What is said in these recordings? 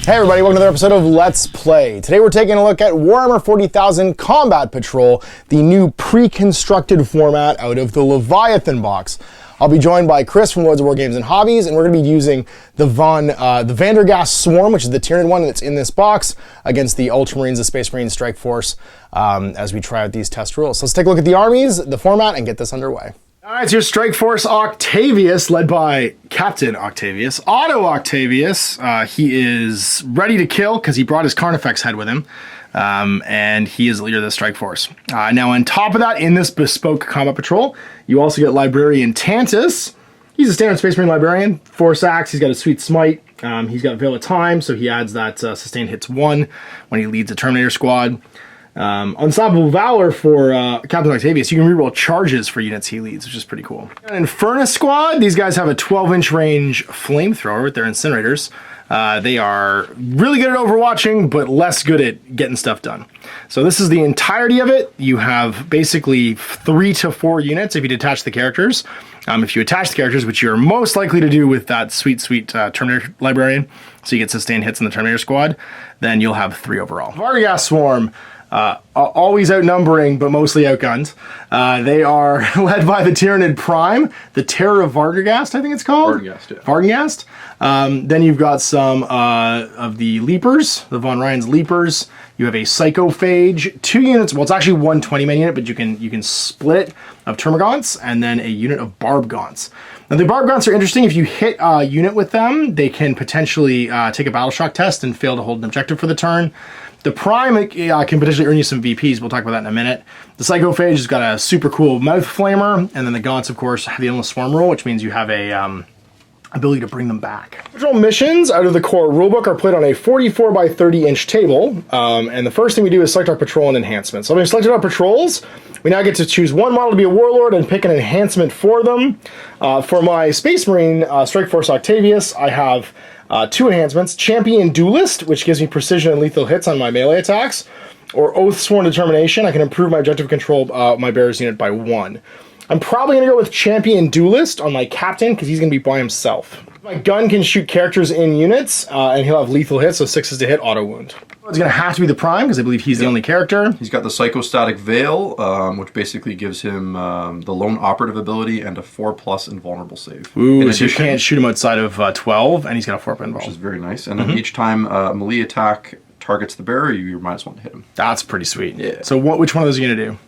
Hey everybody, welcome to another episode of Let's Play. Today we're taking a look at Warhammer 40,000 Combat Patrol, the new pre-constructed format out of the Leviathan box. I'll be joined by Chris from Lords of War Games and Hobbies, and we're going to be using the Vandergast Swarm, which is the Tyranid one that's in this box, against the Ultramarines, the Space Marine Strike Force, as we try out these test rules. So let's take a look at the armies, the format, and get this underway. All right, it's your Strike Force Octavius, led by Captain Octavius, Otto Octavius. He is ready to kill because he brought his Carnifex head with him, and he is the leader of the Strike Force. Now, on top of that, in this bespoke combat patrol, you also get Librarian Tantus. He's a standard Space Marine Librarian, 4 sacks. He's got a sweet smite. He's got Veil of Time, so he adds that sustained hits 1 when he leads a Terminator squad. Unstoppable Valor for Captain Octavius. You can reroll charges for units he leads, which is pretty cool. An Infernus squad. These guys have a 12-inch range flamethrower with their incinerators. They are really good at overwatching, but less good at getting stuff done. So this is the entirety of it. You have basically 3 to 4 units if you detach the characters. If you attach the characters, which you're most likely to do with that sweet Terminator Librarian, so you get sustained hits in the Terminator squad, then you'll have 3 overall. Vandergast Swarm. Always outnumbering, but mostly outgunned. They are led by the Tyranid Prime, the Terror of Vargagast, I think it's called. Vargagast, yeah. Vargagast. Then you've got some of the Leapers, the Von Ryan's Leapers. You have a Psychophage, 2 units. Well, it's actually one 20-man unit, but you can split it of Termagants, and then a unit of Barbgaunts. Now, the Barbgaunts are interesting. If you hit a unit with them, they can potentially take a battle shock test and fail to hold an objective for the turn. The Prime can potentially earn you some VPs. We'll talk about that in a minute. The Psychophage has got a super cool mouth flamer, and then the Gaunts, of course, have the Endless Swarm rule, which means you have a ability to bring them back. Patrol missions out of the core rulebook are played on a 44 by 30 inch table, and the first thing we do is select our patrol and enhancement. So having selected our patrols, we now get to choose one model to be a warlord and pick an enhancement for them. For my Space Marine Strike Force Octavius, I have 2 enhancements: Champion Duelist, which gives me precision and lethal hits on my melee attacks, or Oath Sworn Determination. I can improve my objective control my bearer's unit by 1. I'm probably going to go with Champion Duelist on my captain because he's going to be by himself. My gun can shoot characters in units, and he'll have lethal hits, so 6s to hit, auto wound. It's going to have to be the Prime because I believe he's the only character. He's got the Psychostatic Veil, which basically gives him the Lone Operative ability and a 4+ invulnerable save. Ooh, so you can't shoot him outside of 12, and he's got a 4+ invul. Which is very nice. And then each time a melee attack targets the bearer, you're -1 to hit him. That's pretty sweet. Yeah. So which one of those are you going to do?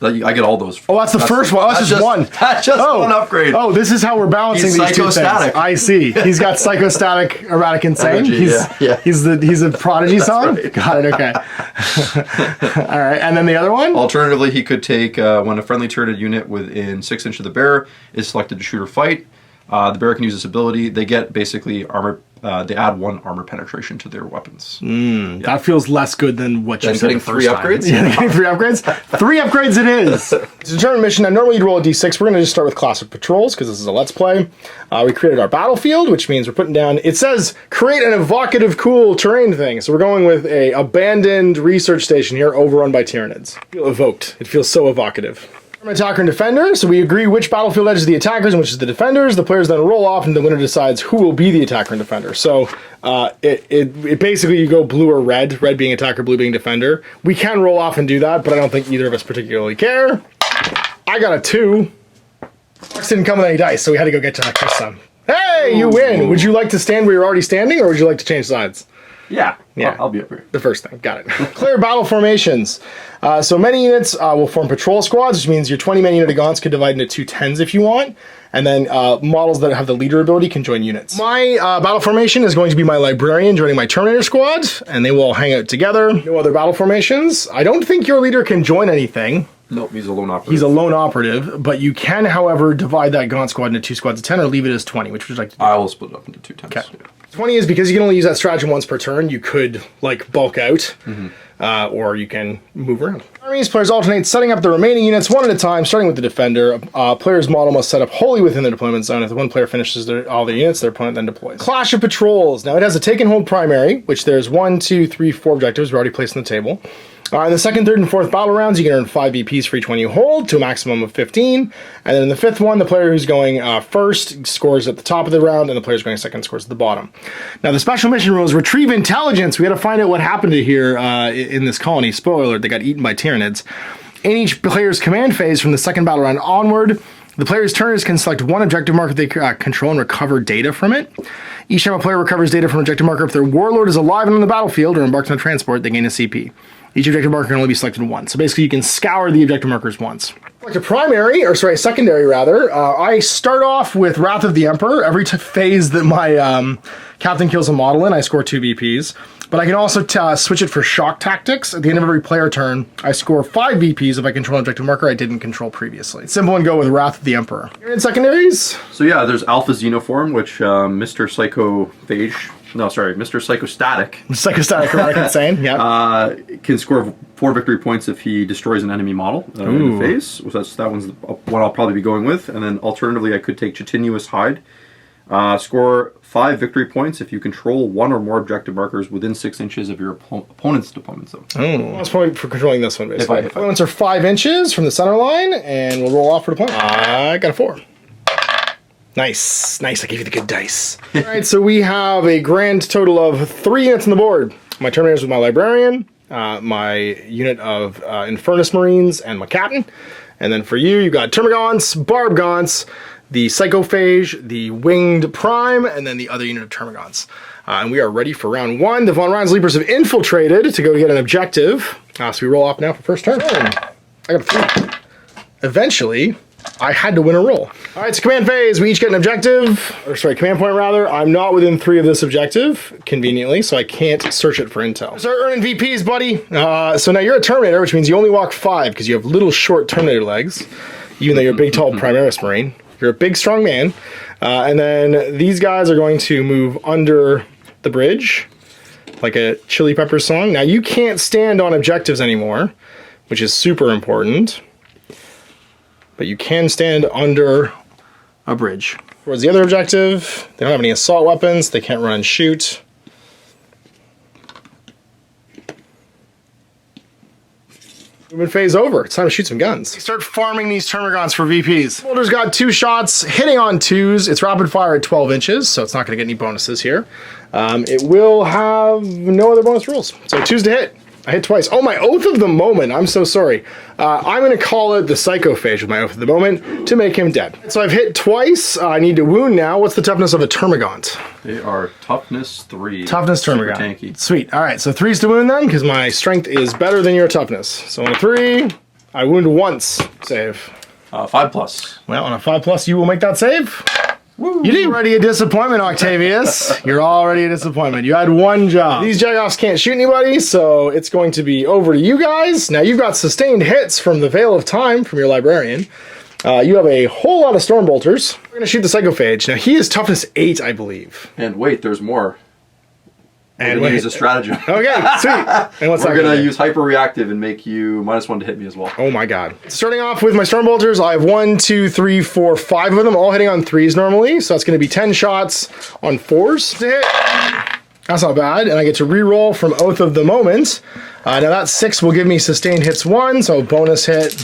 I get all those. Oh, that's the first one. Oh, that's just one. That's just one upgrade. Oh, this is how we're balancing He's these 2 things. psychostatic. I see. He's got Psychostatic, Erratic Insane. Energy, yeah. He's a Prodigy song? Right. Got it, okay. All right, and then the other one? Alternatively, he could take when a friendly turreted unit within 6 inches of the bearer is selected to shoot or fight. The bearer can use this ability. They get basically armor. They add 1 armor penetration to their weapons. That feels less good than what you said the first time. Upgrades? Yeah, getting 3 upgrades? 3 upgrades it is! To determine mission, now normally you'd roll a d6. We're going to just start with classic patrols because this is a Let's Play. We created our battlefield, which means we're putting down, it says, create an evocative, cool terrain thing. So we're going with a abandoned research station here overrun by Tyranids. I feel evoked. It feels so evocative. Attacker and defender, so we agree which battlefield edge is the attackers and which is the defenders. The players then roll off and the winner decides who will be the attacker and defender. So it basically you go blue or red being attacker, blue being defender. We can roll off and do that, but I don't think either of us particularly care. I got a 2. Fox didn't come with any dice, so we had to go get to that this time. Hey, you win! Would you like to stand where you're already standing, or would you like to change sides? Yeah. I'll be up here. The first thing, got it. Clear battle formations. So many units will form patrol squads, which means your 20-man unit of Gaunts could divide into 2 10s if you want. And then models that have the leader ability can join units. My battle formation is going to be my Librarian joining my Terminator squad, and they will all hang out together. No other battle formations. I don't think your leader can join anything. Nope, he's a lone operative. He's a lone operative, but you can, however, divide that Gaunt squad into 2 squads of 10 or leave it as 20, which would you like to do? I will split it up into 2 10s. Okay. Yeah. 20 is because you can only use that stratagem once per turn. You could, like, bulk out, or you can move around. Armies, players alternate setting up the remaining units one at a time, starting with the defender. Player's model must set up wholly within the deployment zone. If the one player finishes all their units, their opponent then deploys. Clash of Patrols. Now, it has a take and hold primary, which there's 1, 2, 3, 4 objectives we already placed on the table. In the second, third, and fourth battle rounds, you can earn 5 VPs for each one you hold, to a maximum of 15. And then in the fifth one, the player who's going first scores at the top of the round, and the player who's going second scores at the bottom. Now, the special mission rules: retrieve intelligence. We got to find out what happened to here in this colony. Spoiler alert, they got eaten by Tyranids. In each player's command phase from the second battle round onward, the player's turners can select one objective marker they control and recover data from it. Each time a player recovers data from an objective marker, if their warlord is alive and on the battlefield or embarked on a transport, they gain a CP. Each objective marker can only be selected once. So basically, you can scour the objective markers once. Like a secondary rather. I start off with Wrath of the Emperor. Every phase that my captain kills a model in, I score 2 VPs. But I can also switch it for shock tactics. At the end of every player turn, I score 5 VPs if I control an objective marker I didn't control previously. Simple and go with Wrath of the Emperor. You're in secondaries? So yeah, there's Alpha Xenoform, which Mr. Psychostatic. Psychostatic, Erotic Insane, yeah. Can score 4 victory points if he destroys an enemy model in the phase. So that one's the one I'll probably be going with. And then alternatively, I could take Chitinous Hide. Score 5 victory points if you control 1 or more objective markers within 6 inches of your opponent's deployment zone. That's probably for controlling this one, basically. Deployments are 5 inches from the center line, and we'll roll off for deployment. I got a 4. Nice. I gave you the good dice. All right, so we have a grand total of 3 units on the board. My Terminators with my Librarian, my unit of Infernus Marines, and my Captain. And then for you, you've got Termagants, Barbgaunts, the Psychophage, the Winged Prime, and then the other unit of Termagants. And we are ready for round 1. The Von Ryan's Leapers have infiltrated to go get an objective. So we roll off now for first turn. I got a 3. Eventually, I had to win a roll. All right, so command phase. We each get an objective, command point rather. I'm not within 3 of this objective, conveniently, so I can't search it for intel. Start earning VPs, buddy. So now you're a Terminator, which means you only walk 5 because you have little short Terminator legs, even though you're a big, tall Primaris Marine. You're a big, strong man. And then these guys are going to move under the bridge, like a Chili Peppers song. Now, you can't stand on objectives anymore, which is super important. But you can stand under a bridge. Towards the other objective, they don't have any assault weapons. They can't run and shoot. Movement phase over. It's time to shoot some guns. Start farming these Termagants for VPs. Boulder's got 2 shots, hitting on 2s. It's rapid fire at 12 inches, so it's not going to get any bonuses here. It will have no other bonus rules. So 2s to hit. I hit twice. Oh, my Oath of the Moment. I'm so sorry. I'm going to call it the Psychophage with my Oath of the Moment to make him dead. So I've hit twice. I need to wound now. What's the toughness of a Termagant? They are toughness 3. Toughness Termagant. Super tanky. Sweet. All right, so 3's to wound then, because my strength is better than your toughness. So on a 3, I wound once. Save. 5+. Well, on a 5+, you will make that save. Woo. You're already a disappointment, Octavius. You're already a disappointment. You had 1 job. These Jagoffs can't shoot anybody, so it's going to be over to you guys. Now, you've got sustained hits from the Veil of Time from your Librarian. You have a whole lot of Stormbolters. We're going to shoot the Psychophage. Now, he is toughness 8, I believe. And wait, there's more. And we're going to use a stratagem. Okay, sweet. And what's we're going to use hyper reactive and make you -1 to hit me as well. Oh my god. Starting off with my Stormbolters, I have 1, 2, 3, 4, 5 of them, all hitting on 3s normally. So that's going to be 10 shots on 4s to hit. That's not bad. And I get to reroll from Oath of the Moment. Now that 6 will give me sustained hits 1, so bonus hit.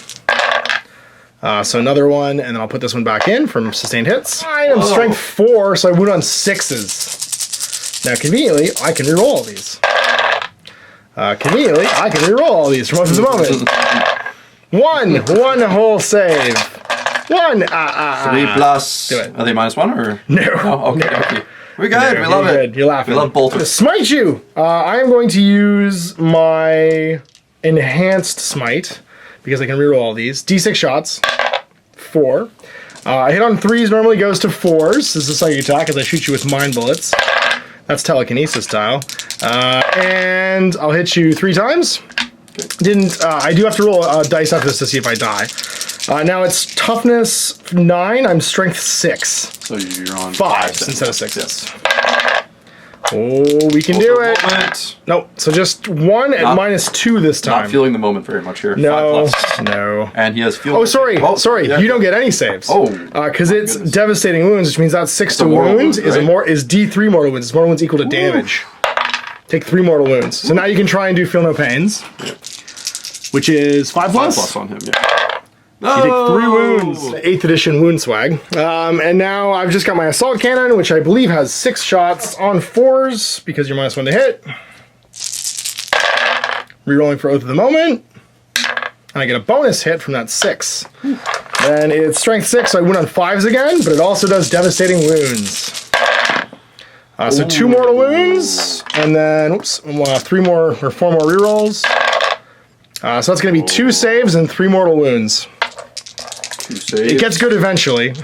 So another 1, and then I'll put this one back in from sustained hits. I'm strength 4, so I wound on 6s. Now, conveniently, I can reroll all these. Conveniently, I can reroll all these from Oath of the Moment. 1 whole save. 1. 3+. Do it. Are they -1 or? No. Oh, okay. No. Okay. We're good. No, we love it. You're laughing. We love bolters. Smite you. I am going to use my enhanced smite because I can reroll all these. D6 shots. 4. I hit on 3s. Normally goes to 4s. This is a psychic attack as I shoot you with mind bullets. That's telekinesis style. And I'll hit you 3 times. I do have to roll a dice after this to see if I die. Now it's toughness 9, I'm strength 6. So you're on 5 instead of 6, yes. Oh, we can do it. Moment. Nope, so just 1 at -2 this time. Not feeling the moment very much here. No, 5+. no. And he has field. Oh, sorry, Yeah. you don't get any saves. Oh. Because it's goodness. devastating wounds, which means that 6 to mortal wound wound, is D3 mortal wounds. Mortal wounds equal to damage. Take 3 mortal wounds. So now you can try and do feel no pains. which is 5 plus. 5 plus on him, yeah. You take 3 wounds. 8th edition wound swag. And now I've just got my assault cannon, which I believe has 6 shots on 4s because you're -1 to hit. Rerolling for Oath of the Moment. And I get a bonus hit from that 6. Then it's strength 6, so I win on 5s again, but it also does devastating wounds. So 2 mortal wounds, and then, oops, 3 more, or 4 more rerolls. So that's going to be 2 saves and 3 mortal wounds. 2 saves. It gets good eventually.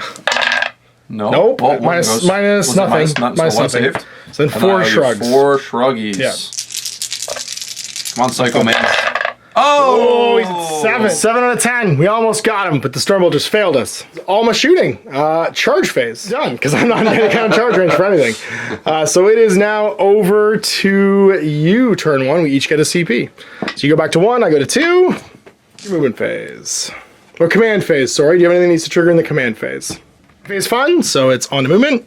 No. Nope. Oh, minus nothing. Minus nothing. Saved? So then 4 shrugs. 4 shruggies. Yeah. Come on, Psycho Man. Oh, he's at 7. 7 out of 10. We almost got him, but the Stormbolt just failed us. All my shooting. Charge phase. Done, because I'm not in any kind of charge range for anything. So it is now over to you, turn 1. We each get a CP. So you go back to 1, I go to 2. Movement phase. Or command phase, sorry. Do you have anything that needs to trigger in the command phase? Phase fun, so it's on to movement.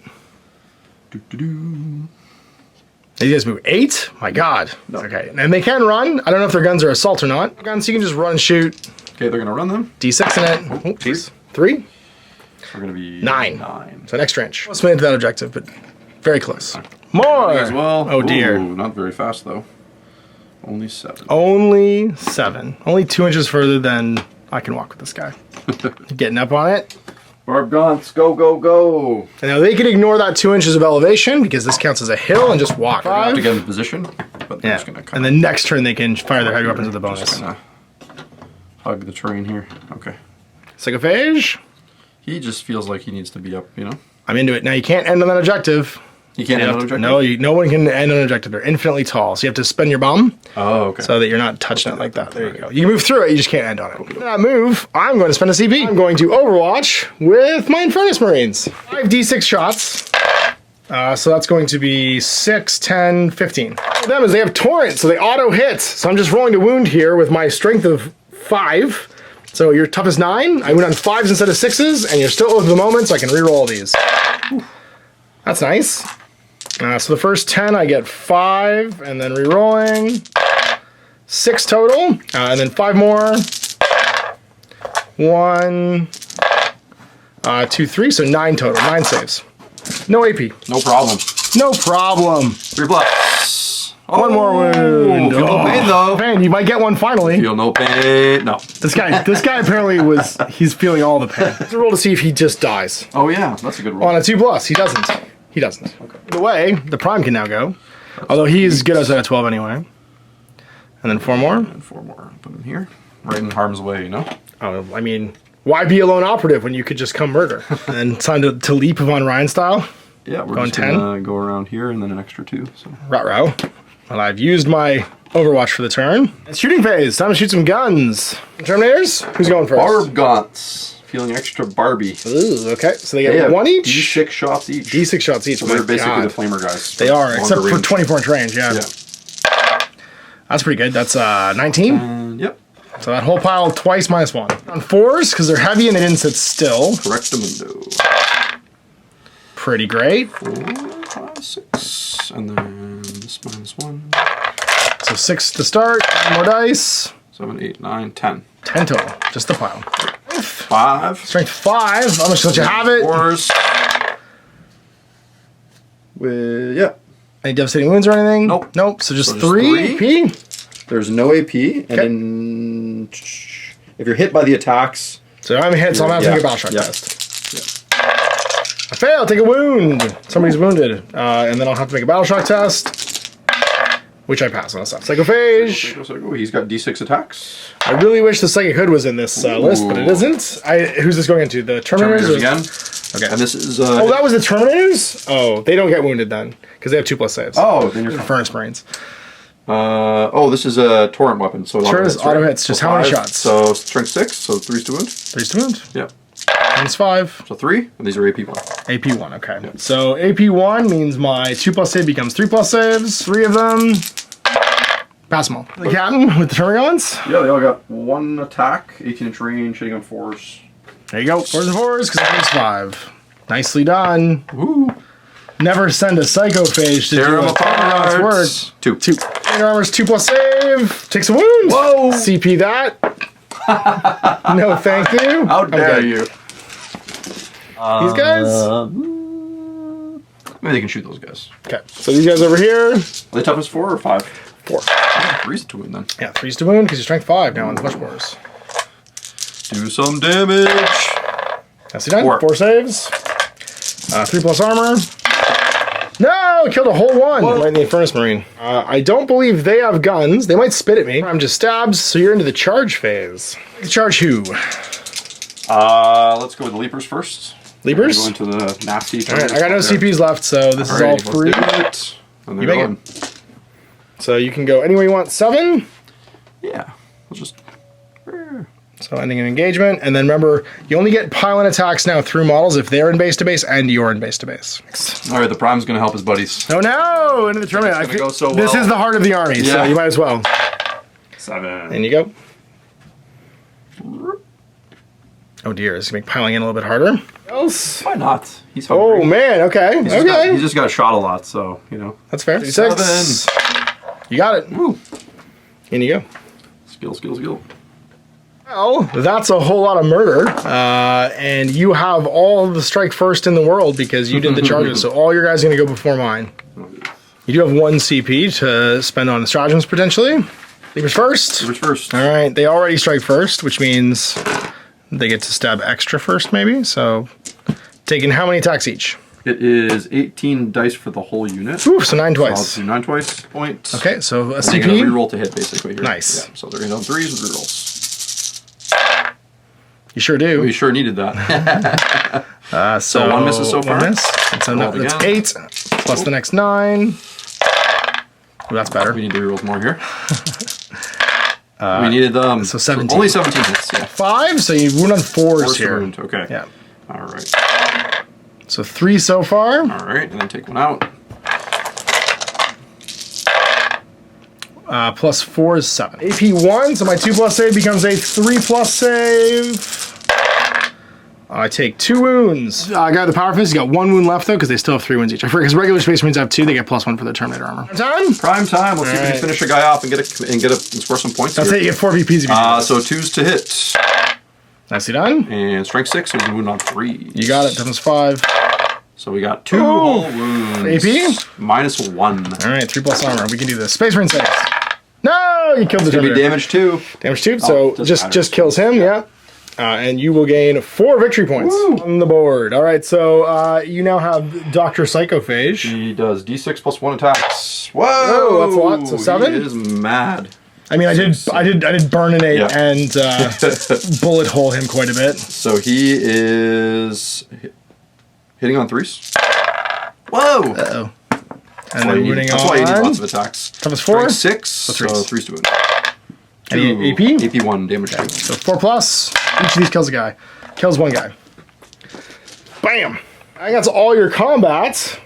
You guys move 8? My God. No. Okay, and they can run. I don't know if their guns are assault or not. Guns, you can just run and shoot. Okay, they're gonna run them. D6 in it. Oh, jeez. 3? They're gonna be 9. 9. So next range. Almost made it to that objective, but very close. More! As well. Oh dear. Ooh, not very fast though. Only 7. Only 7. Only 2 inches further than I can walk with this guy. Getting up on it. Barb Gaunts, go, go, go! And now they can ignore that 2 inches of elevation because this counts as a hill and just walk. They have to get in position, but they're just gonna and the next turn they can fire their heavy weapons with a bonus. Just gonna hug the terrain here. Okay. Psychophage. He just feels like he needs to be up, you know? I'm into it. Now you can't end on that objective. You can't end on an objective? No, no one can end on an objective. They're infinitely tall, so you have to spend your bomb. Oh, okay. So that you're not touching it like that. There you go. You can move through it, you just can't end on it. When I move, I'm going to spend a CP. I'm going to Overwatch with my Infernus Marines. 5d6 shots. So that's going to be 6, 10, 15. For them is they have Torrent, so they auto hit. So I'm just rolling to wound here with my strength of 5. So your toughest 9. I went on 5s instead of 6s, and you're still over the moment, so I can reroll these. That's nice. So the first 10 I get 5, and then re-rolling 6 total, and then 5 more. 1, 2, 3, so 9 total, 9 saves. No AP. No problem. No problem. 3 plus. One more wound. Feel no pain though. Man, you might get one finally. Feel no pain. No. This guy apparently he's feeling all the pain. Let's roll to see if he just dies. Oh yeah, that's a good roll. On a 2 plus, he doesn't. He doesn't. Okay. The way, the Prime can now go. Although he's good as a 12 anyway. And then 4 more. And 4 more. Put him here. Right in harm's way, you know? Oh, I mean, why be a lone operative when you could just come murder? And it's time to leap Von Ryan style. Yeah, we're going just gonna go around here and then an extra 2. So. Ruh-roh. Well, I've used my Overwatch for the turn. It's shooting phase. Time to shoot some guns. Terminators? Who's going first? Barb Gaunts. Feeling extra Barbie. Ooh, okay. So they get 1 each? D6 shots each. D6 shots each. So they're basically the flamer guys. They are, except for range. 24-inch range, yeah. That's pretty good. That's 19. Yep. So that whole pile twice -1. On 4s, because they're heavy and they didn't sit still. Correctamundo. Pretty great. 4, 5, 6. And then this -1. So 6 to start. More dice. 7, 8, 9, 10. 10 total. Just the pile. 5. Strength 5. I'm just let you have it. 4s. With, yeah. Any devastating wounds or anything? Nope. Nope. So just 3 AP. There's no AP. And then if you're hit by the attacks. So I'm hit, so I'm going to have to make a battle shock test. I fail. Take a wound. Somebody's wounded. And then I'll have to make a battle shock test. Which I pass on a stuff. Psychophage. Psycho. He's got D6 attacks. I really wish the Psychic Hood was in this list, but it isn't. Who's this going into? The Terminators? Again. Okay. And this is... oh, that was the Terminators? Oh, they don't get wounded then, because they have 2+ saves. Oh, then you're... Furnace Marines. Oh, this is a Torrent weapon, so Sure is auto hits. Just how many shots? So strength 6, so 3's to wound. 3's to wound? Yeah. Times 5. So 3, and these are AP 1. AP 1, okay. Yeah. So AP 1 means my 2+ save becomes 3+ saves. 3 of them. Pass them all. The captain with the Termagants? Yeah, they all got 1 attack, 18-inch range, hitting on 4s. There you go. 4s and 4s, because it makes 5. Nicely done. Woo! Never send a Psychophage to do a Termagant's work. 2. Terminator armor's 2+ save. Takes a wound. Whoa. CP that. No, thank you. How dare you? These guys? Maybe they can shoot those guys. Okay, so these guys over here. Are they toughness 4 or 5? 4. Oh, 3's to win then. Yeah, 3's to wound because you're strength 5 now on flesh wars. Do some damage. That's done. 4. 4 saves. 3+ armor. No, killed a whole one. Whoa. Right in the Furnace Marine. I don't believe they have guns. They might spit at me. I'm just stabs, so you're into the charge phase. Charge who? Let's go with the Leapers first. Leapers? Go into the nasty. All right, I got no CPs left, so this is all free. Let's do it. And You make it. So you can go anywhere you want. 7. Yeah. We'll just... So ending an engagement, and then remember, you only get pile-in attacks now through models if they're in base to base and you're in base to base. All right, the Prime's going to help his buddies. Oh no! Into the Terminator. It's gonna go so This well. is the heart of the army, so Yeah. you might as well. 7. In you go. Oh dear, this is going to make piling in a little bit harder. Else? Why not? He's hungry. Oh man, okay, okay. He's just got shot a lot, so, you know. That's fair. 6. You got it. Woo. In you go. Skill. Well, that's a whole lot of murder, and you have all the strike first in the world because you did the charges, so all your guys are going to go before mine. You do have 1 CP to spend on stratagems, potentially. Leapers first. Leapers first. All right, they already strike first, which means they get to stab extra first, maybe, so taking how many attacks each? It is 18 dice for the whole unit. Ooh, so 9 So I'll twice. do 9 twice. Point. Okay, so a And they're going to CP. reroll to hit, basically. Here. Nice. Yeah, so they're going to have 3s with rerolls. You sure do. We sure needed that. So 1 misses so far. 1 miss. So no, Roll that's again. 8 plus the next 9. Oh, that's better. We need to reroll more here. We needed so 17. Only 17 hits, yeah. 5, so you wound on 4s Force the here. wound, okay. Yeah. All right. So 3 so far. All right, and then take 1 out. Plus 4 is 7. AP 1, so my 2+ save becomes a 3+ save. I take 2 wounds. I got the Power Fist. You got 1 wound left, though, because they still have 3 wounds each. I forget, because regular Space Marines have 2. They get +1 for their Terminator armor. Time? Prime time. Let's see if we right. can finish a guy off and and score some points. That's here. it. You get 4 VPs if you do this. So 2s to hit. Nicely done. And strength 6 with a wound on 3. You got it. Toughness 5. So we got 2 whole wounds. AP? -1. All right, 3+ armor. We can do this. Space Marine saves. No, you killed the It's gonna be Terminator. damage 2. Damage 2, so doesn't just matter. kills him, yeah. And you will gain 4 victory points on the board. All right, so you now have Dr. Psychophage. He does D6 plus 1 attacks. Whoa, Oh, that's a lot. So 7? He is mad. I mean, I did burninate Yeah. and bullet hole him quite a bit. So he is hitting on 3s. Whoa! Uh-oh. And That's why then you need- rooting that's why you need on. lots of attacks. Toughness 4? Strength 6, so threes. 3s to wound. Any AP? AP 1, damage 2. So 4+. Each of these kills a guy. Kills 1 guy. Bam! I think that's all your combats.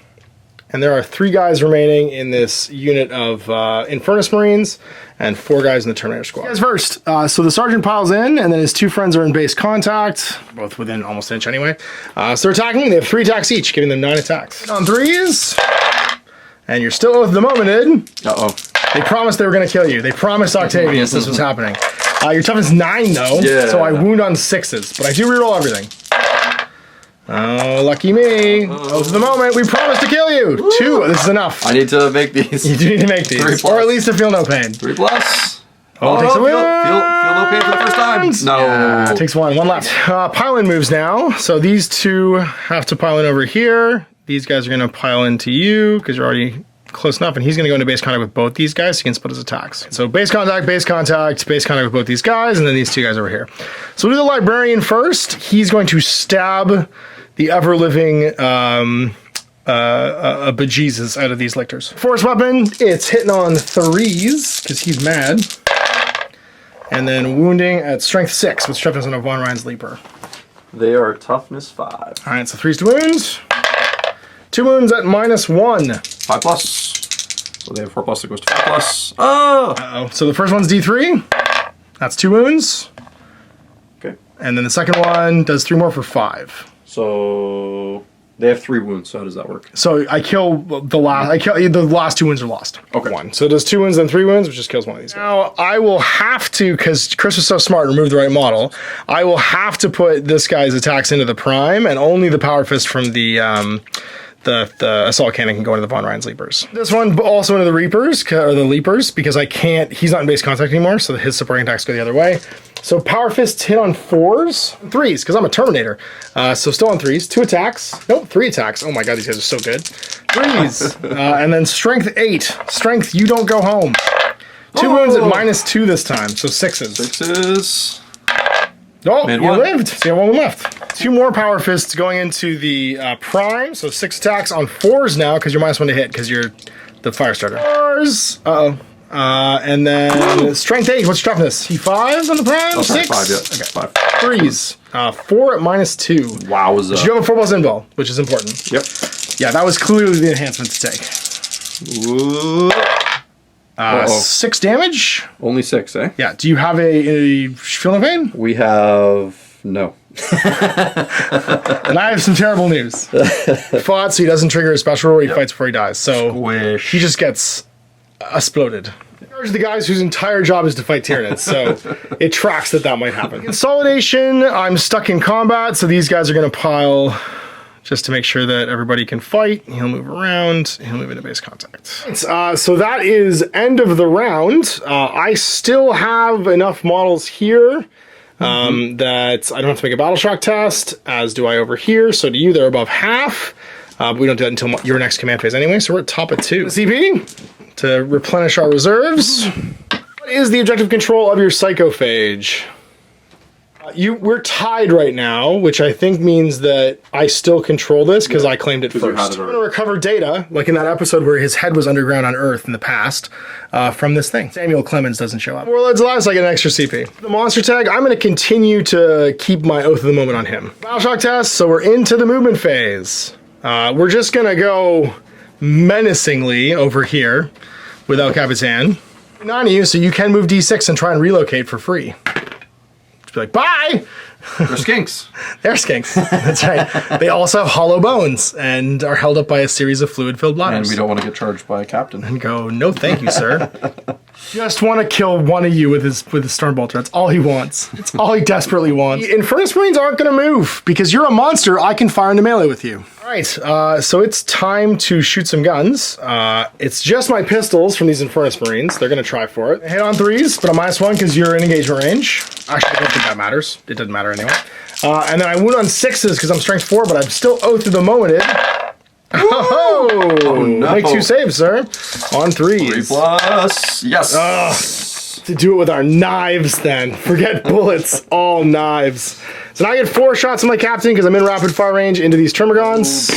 And there are 3 guys remaining in this unit of Infernus Marines and 4 guys in the Terminator squad. Guys first. So the sergeant piles in, and then his 2 friends are in base contact, both within almost an inch anyway. So they're attacking. They have 3 attacks each, giving them 9 attacks. On 3s. And you're still with the momented. Uh-oh. They promised they were going to kill you. They promised Octavius this was happening. Your toughness 9 though, Yeah. so I wound on 6s, but I do reroll everything. Oh, lucky me. Oath of the moment, we promised to kill you. Woo. 2, this is enough. I need to make these. You do need to make these, 3+. or at least to feel no pain. 3+. Oh, takes a feel wound. no pain for the first time. No. Yeah, takes 1 left. Pile-in moves now, so these 2 have to pile in over here. These guys are going to pile into you, because you're already close enough, and he's going to go into base contact with both these guys so he can split his attacks. So base contact with both these guys, and then these 2 guys over here. So we'll do the librarian first. He's going to stab the ever-living bejesus out of these lictors. Force weapon, it's hitting on 3s, because he's mad. And then wounding at strength 6, with toughness on a Von Ryan's Leaper. They are toughness 5. All right, so 3s to wound. 2 wounds at -1. 5+. So they have 4+, that goes to 5+. Oh! Uh-oh. So the first one's D3. That's 2 wounds. Okay. And then the second one does 3 more for 5. So They have 3 wounds, so how does that work? So I kill the last 2 wounds are lost. Okay. 1. So it does 2 wounds and 3 wounds, which just kills one of these. Now I will have to, because Chris was so smart and removed the right model, I will have to put this guy's attacks into the prime, and only the power fist from the assault cannon can go into the Von Ryan's Leapers. This one also into the Reapers, or the Leapers, because I can't, he's not in base contact anymore, so his supporting attacks go the other way. So power fists hit on 4s, 3s, because I'm a Terminator. So still on 3s, 2 attacks. Nope, 3 attacks. Oh my god, these guys are so good. 3s, and then strength 8. Strength, you don't go home. 2 wounds at -2 this time, so 6s. 6s. Oh, you lived. So you have 1 left. 2 more power fists going into the prime, so 6 attacks on 4s now, because you're -1 to hit, because you're the fire starter. 4s. Uh-oh. And then strength 8. What's your toughness? T5 on the prime? Oh, 6? 5, yeah. Okay. 5. 3s. 4 at -2. Wowza. But you have a 4+ invul, which is important. Yep. Yeah, that was clearly the enhancement to take. Ooh. 6 damage? Only 6, eh? Yeah. Do you have a Feel No Pain? We have... no. And I have some terrible news. He fought, so he doesn't trigger a special roll. He fights before he dies. So Squish. he just gets exploded. Charge the guys whose entire job is to fight Tyranids, so it tracks that might happen. Consolidation, I'm stuck in combat, so these guys are going to pile just to make sure that everybody can fight. He'll move around. He'll move into base contact. So that is end of the round. I still have enough models here that I don't have to make a battle shock test, as do I over here. So to you, they're above half. But we don't do that until your next command phase anyway, so we're at top of 2. CP, to replenish our reserves. What is the objective control of your psychophage? We're tied right now, which I think means that I still control this because I claimed it first. I'm going to recover data, like in that episode where his head was underground on Earth in the past, from this thing. Samuel Clemens doesn't show up. Warlords Alive, so I get an extra CP. The monster tag, I'm going to continue to keep my Oath of the Moment on him. Battle shock test, so we're into the movement phase. We're just going to go menacingly over here with El Capitan. 9 of you, so you can move D6 and try and relocate for free. Just be like, bye! They're skinks. They're skinks. That's right. They also have hollow bones and are held up by a series of fluid-filled bladders. And we don't want to get charged by a captain. And go, no thank you, sir. Just want to kill one of you with his Stormbolter. That's all he wants. It's all he desperately wants. The Infernus Marines aren't going to move because you're a monster. I can fire into melee with you. All right, so it's time to shoot some guns. It's just my pistols from these Infernus Marines. They're going to try for it. I hit on 3s, but I'm -1 because you're in engagement range. Actually, I don't think that matters. It doesn't matter anyway. And then I wound on 6s because I'm strength 4, but I'm still Oath of the Momented. Oh, no. Make 2 saves, sir. On 3s. 3+. Yes. To do it with our knives then. Forget bullets. All knives. So now I get 4 shots on my captain because I'm in rapid fire range into these Termagants.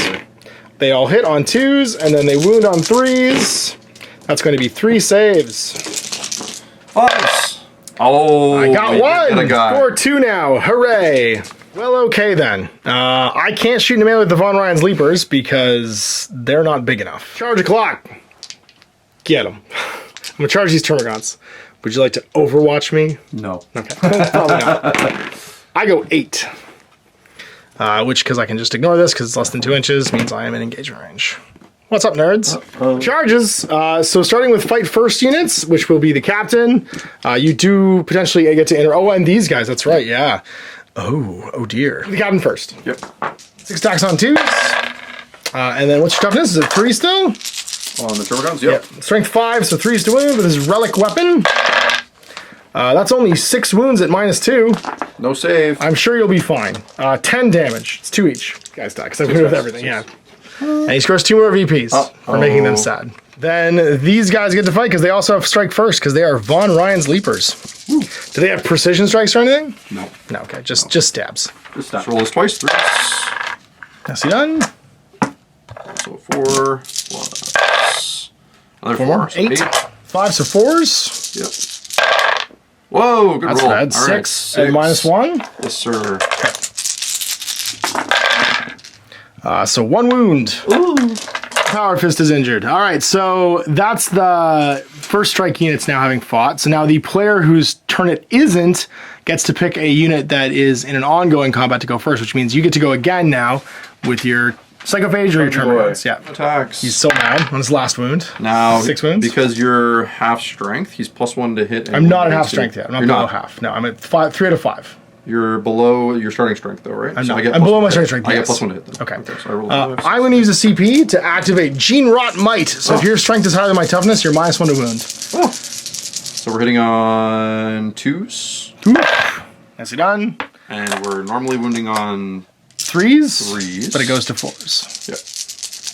They all hit on 2s and then they wound on 3s. That's going to be 3 saves. 5s. Oh, I got 1. Score 2 now. Hooray. Well, okay then. I can't shoot in melee with the Von Ryan's Leapers because they're not big enough. Charge a clock. Get them. I'm going to charge these Termagants. Would you like to overwatch me? No. Okay. Probably not. I go 8. Which, because I can just ignore this because it's less than 2 inches, means I am in engagement range. What's up, nerds? Charges. So starting with fight first units, which will be the captain. You do potentially get to enter. Oh, and these guys. That's right. Yeah. Oh dear. The captain first. Yep. 6 attacks on 2s. And then what's your toughness? Is it 3 still? On the Termagants? Yep. Strength 5, so 3s to wound with his relic weapon. That's only 6 wounds at -2. No save. I'm sure you'll be fine. 10 damage. It's 2 each. Guys die because I win with everything. Yeah. And he scores 2 more VPs for making them sad. Then these guys get to fight because they also have strike first because they are Von Ryan's Leapers. Ooh. Do they have precision strikes or anything? No. No, okay. Just stabs. Just stabs. Roll this twice. 3s. That's done. So 4 plus another 4 more. So 8. 5, so 4s. Yep. Whoa, good That's roll. bad. All 6 right, and -1. Yes, sir. So 1 wound. Ooh. Power Fist is injured. All right, so that's the first strike units now having fought. So now the player whose turn it isn't gets to pick a unit that is in an ongoing combat to go first, which means you get to go again now with your Psychophage or your Termagants, yeah. Attacks. He's so mad on his last wound. Now, 6 wounds. Because you're half strength, he's +1 to hit. I'm not at half strength yet. I'm not You're below not. half. No, I'm at 3 out of 5. You're below your starting strength, though, right? I'm so not. I get I'm below +1 my to starting hit. strength. I Yes. get +1 to hit. Then. Okay. So I roll I'm going to use a CP to activate Gene Rot Might. So if your strength is higher than my toughness, you're -1 to wound. Oh. So we're hitting on 2s. Nicely done. And we're normally wounding on 3s, but it goes to 4s. Yep.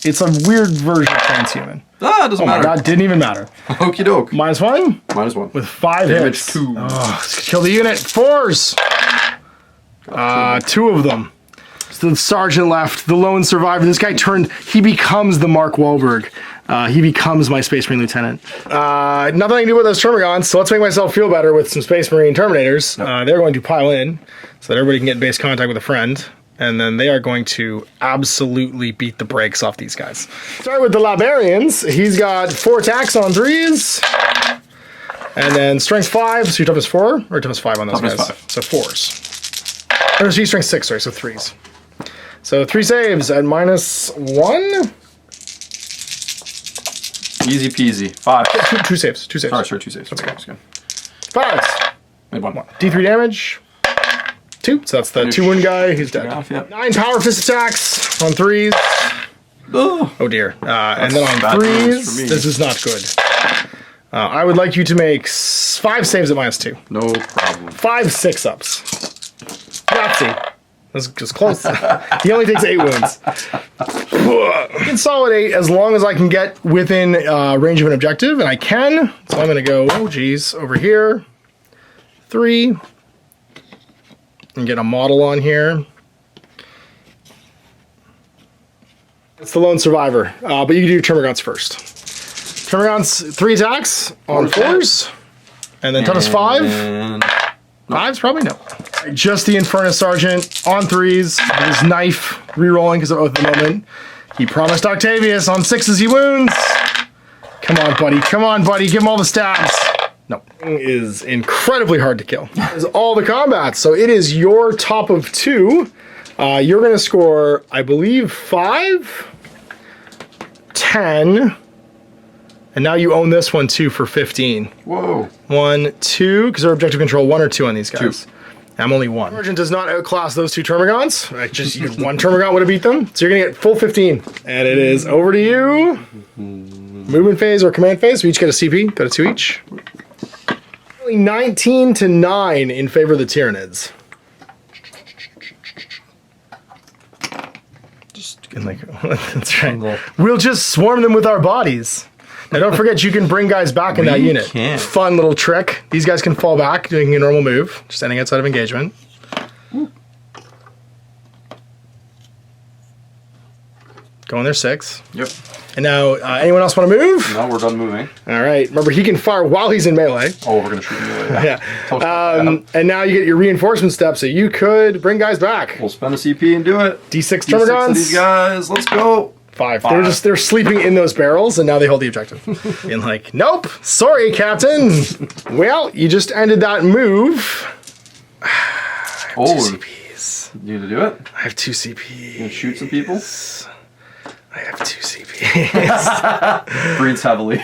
It's a weird version of transhuman. Ah, it doesn't Oh my matter. god, didn't even matter. Okie doke. -1 -1. with 5 Damage hits. 2. Oh, kill the unit. 4s. 2 of them. So the sergeant left, the lone survivor. This guy he becomes the Mark Wahlberg. He becomes my Space Marine Lieutenant. Nothing I can do with those Termagants, so let's make myself feel better with some Space Marine Terminators. They're going to pile in so that everybody can get in base contact with a friend. And then they are going to absolutely beat the brakes off these guys. Start with the Liberians. He's got 4 attacks on 3s. And then strength 5, so your toughness 4, or toughness 5 on those Toughness guys. 5. So 4s. Or so strength 6, sorry, so 3s. So 3 saves at -1. Easy peasy. 5. Two saves. 2 saves. Sorry, sure, 2 saves. Okay, that's good. 5s. Made 1. D3 damage. 2. So that's the 2 wound guy. He's dead. Off, yep. 9 power fist attacks on 3s. Oh. Oh dear. And then on bad news 3s, for me. this is not good. I would like you to make 5 saves at -2. No problem. 5 6-ups. Yahtzee. That's just close. He only takes 8 wounds. Consolidate as long as I can get within range of an objective, and I can. So I'm going to go, oh geez, over here. 3. And get a model on here. It's the lone survivor, but you can do your Termagants first. Termagants, 3 attacks on 4s, and then toughness 5. And 5s probably no. Just the Infernus Sergeant on 3s with his knife re-rolling because of Oath of the Moment. He promised Octavius on 6s he wounds. Come on, buddy. Come on, buddy. Give him all the stabs. No. It is incredibly hard to kill. It's all the combats. So it is your top of 2. You're going to score, I believe, 5, 10, and now you own this one too for 15. whoa. 1, 2, because they're objective control 1 or 2 on these guys. 2. I'm only 1. Sergeant does not outclass those 2 Termagants. One Termagant would have beat them, so you're going to get full 15. And it is over to you. Movement phase or command phase. We each get a CP. Got a 2 each. 19 to 9 in favor of the Tyranids. And like, that's right. We'll just swarm them with our bodies. Now don't forget you can bring guys back in that unit. Can. Fun little trick. These guys can fall back doing a normal move, just standing outside of engagement. Go in there 6. Yep. And now, anyone else want to move? Now we're done moving. All right. Remember, he can fire while he's in melee. Oh, we're gonna shoot him later. Yeah. And now you get your reinforcement step, so you could bring guys back. We'll spend a CP and do it. D6 D6 of Termagants. these guys. Let's go. 5. They're sleeping in those barrels, and now they hold the objective. Being like, nope, sorry, Captain. Well, you just ended that move. Oh, 2 CPs. you need to do it. I have 2 CPs. You gonna shoot some people? I have 2 CPs. Breathes heavily.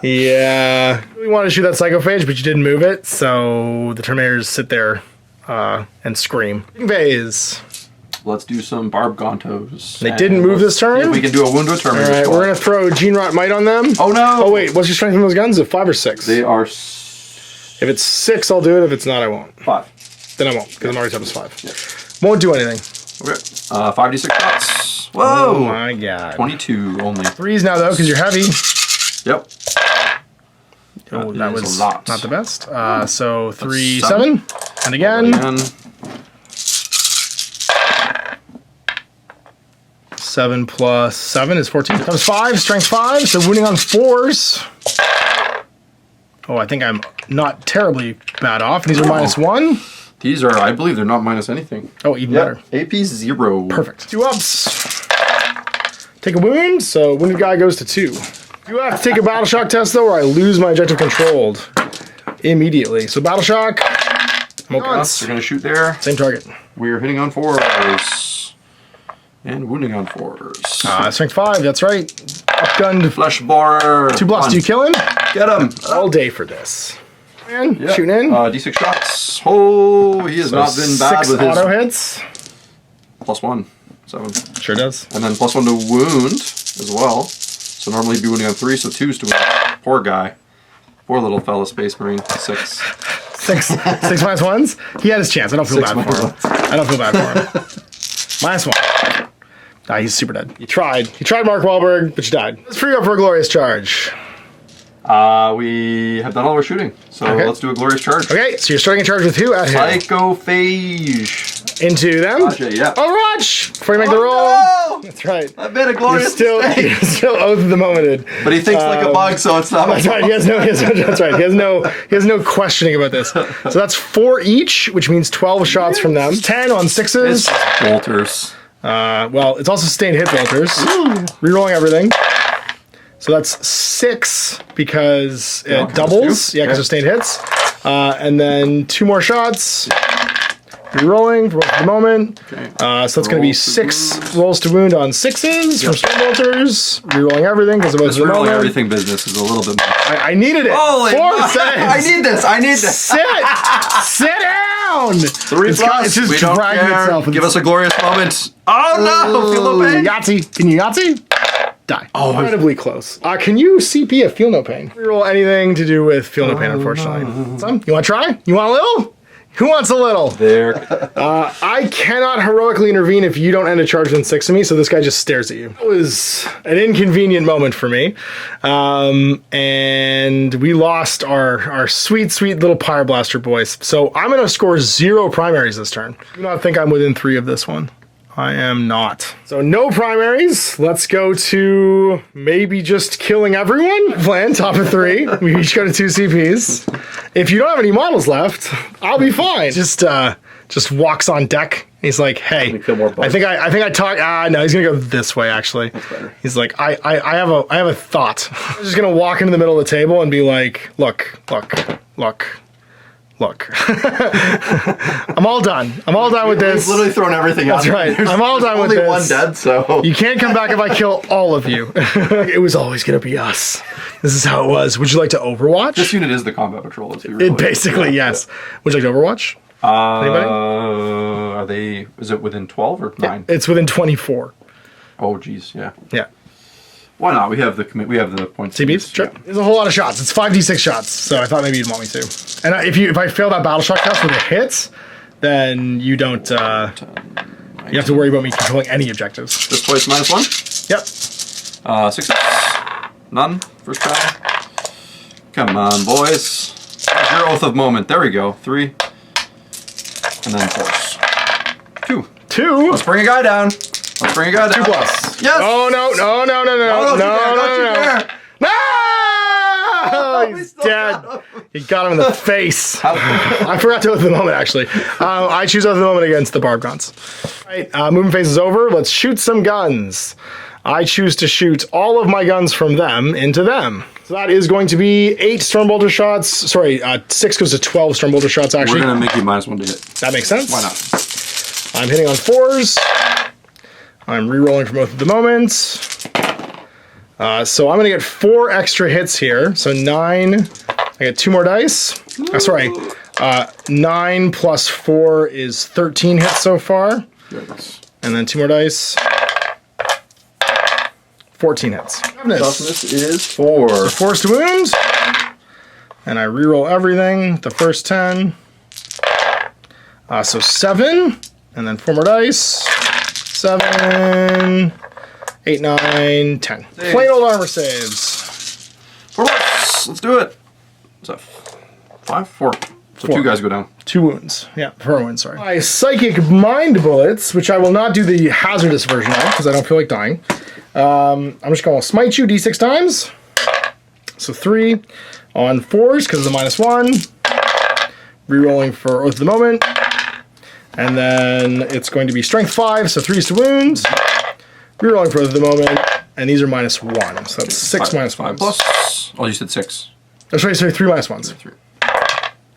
Yeah. We wanted to shoot that Psychophage, but you didn't move it, so the Terminators sit there and scream. Phase. Let's do some Barb Gontos. They didn't move this turn? Yeah, we can do a wound to a Terminator. All right, we're going to throw Gene Rot Might on them. Oh no! Oh wait, what's your strength on those guns? Is it 5 or 6? They are If it's 6, I'll do it. If it's not, I won't. 5. Then I won't, because I'm already toughness 5. Yeah. Won't do anything. Okay. 5d6 shots. Whoa! Oh my god. 22 only. 3s now though, because you're heavy. Yep. Oh, that is was a lot. not the best. So 3, 7. 7. And again. 7 plus 7 is 14. That was 5, strength 5, so wounding on 4s. Oh, I think I'm not terribly bad off. These are -1. These are, I believe, they're not minus anything. Oh, even better. AP 0. Perfect. 2 ups. Take a wound, so wounded guy goes to 2. You have to take a battle shock test though, or I lose my objective controlled immediately. So battle shock. You're gonna shoot there. Same target. We're hitting on 4s. And wounding on 4s. Strength 5, that's right. Upgunned. Flesh borer. 2 bluffs. Do you kill him? Get him. All day for this. Man, Yeah. shooting in. D6 shots. Oh, he has not been bad 6 with his auto hits. +1. 7. Sure does. And then +1 to wound as well. So normally he'd be wounding on 3, so 2s to wound. Poor guy. Poor little fella, Space Marine. 6. 6 -1s. He had his chance. I don't feel 6 bad for him. I don't feel bad for him. -1. Nah, he's super dead. He tried. He tried Mark Wahlberg, but you died. Let's free up for a glorious charge. We have done all our shooting, so let's do a glorious charge. Okay, so you're starting a charge with who at him? Psychophage. Into them? Gotcha, yeah. Overwatch! Before you make the roll. No! That's right. I made a glorious mistake. You're still oath of the momented. But he thinks like a bug, so it's not. That's right. That's right. He has no questioning about this. So that's 4 each, which means 12 shots from them. 10 on 6s. It's bolters. Well, it's also sustained hit bolters. Rerolling everything. So that's 6 because it doubles. Yeah, because sustained hits. And then 2 more shots. Rerolling for the moment. Okay. So that's going to be 6 rolls to wound on 6s from Storm Bolters. Rerolling everything because of both the moment. Rerolling everything business is a little bit much. I needed it. Holy 4 saves. I need this. I need this. Sit down. 3 plus. It's just we don't dragging care. itself. Give us a glorious moment. Oh no! Feel no pain. Yahtzee. Can you Yahtzee? Die. Oh, incredibly close. Can you CP a Feel No Pain? Reroll anything to do with Feel No Pain, unfortunately. Some? You want to try? You want a little? Who wants a little? There. I cannot heroically intervene if you don't end a charge within 6 of me, so this guy just stares at you. It was an inconvenient moment for me. And we lost our sweet, sweet little Pyre Blaster boys. So I'm going to score 0 primaries this turn. I do not think I'm within 3 of this one. I am not. So no primaries. Let's go to maybe just killing everyone. Plan top of 3. We each go to 2 CPs. If you don't have any models left, I'll be fine. Just walks on deck. He's like, hey, I think I talk. No, he's gonna go this way. Actually, that's better. He's like, I have a thought. I'm just gonna walk into the middle of the table and be like, look. I'm all done. I'm all done with this. We've literally thrown everything out. That's right. I'm all done with this. Only one dead, so you can't come back if I kill all of you. It was always gonna be us. This is how it was. Would you like to Overwatch? This unit is the combat patrol. It basically, yes. Would you like to Overwatch? Anybody? Are they? Is it within 12 or 9? It's within 24. Oh, geez, yeah. Yeah. Why not? We have the points. CBs? Sure. There's a whole lot of shots. It's 5d6 shots, so I thought maybe you'd want me to. And if I fail that battle shock test with a hit, then you don't. You have to worry about me controlling any objectives. This twice -1. Yep. 6. None. First try. Come on, boys. There's your oath of moment. There we go. 3. And then force. 2. 2. Let's bring a guy down. 2 plus. Yes. Oh no! No! He's dead. He got him in the face. I forgot to oath the moment, actually. I choose oath the moment against the Barb Guns. All right, movement phase is over. Let's shoot some guns. I choose to shoot all of my guns from them into them. So that is going to be 8 Stormbolter shots. Sorry, 6 goes to 12 Stormbolter shots, actually. We're going to make you -1 to hit. That makes sense. Why not? I'm hitting on 4s. I'm re-rolling from oath of the moment. So I'm going to get 4 extra hits here. So 9. I get 2 more dice. Sorry. 9 plus 4 is 13 hits so far. Goodness. And then 2 more dice. 14 hits. Toughness is 4. Force to wound. And I re-roll everything. The first 10. So 7. And then 4 more dice. 7, 8, 9, 10. Plain old armor saves. 4 plus. Let's do it. What's that? 5? 4. So 4. 2 guys go down. 2 wounds. Yeah, 4 wounds, sorry. My psychic mind bullets, which I will not do the hazardous version of because I don't feel like dying. I'm just going to smite you d6 times. So 3 on 4s because of the -1. Rerolling for Oath of the Moment. And then it's going to be Strength 5, so 3s to wounds. Rerolling for the moment, and these are -1, so that's 6 -1. 5 plus. Oh, you said 6. That's right, sorry, 3 -1s. 3.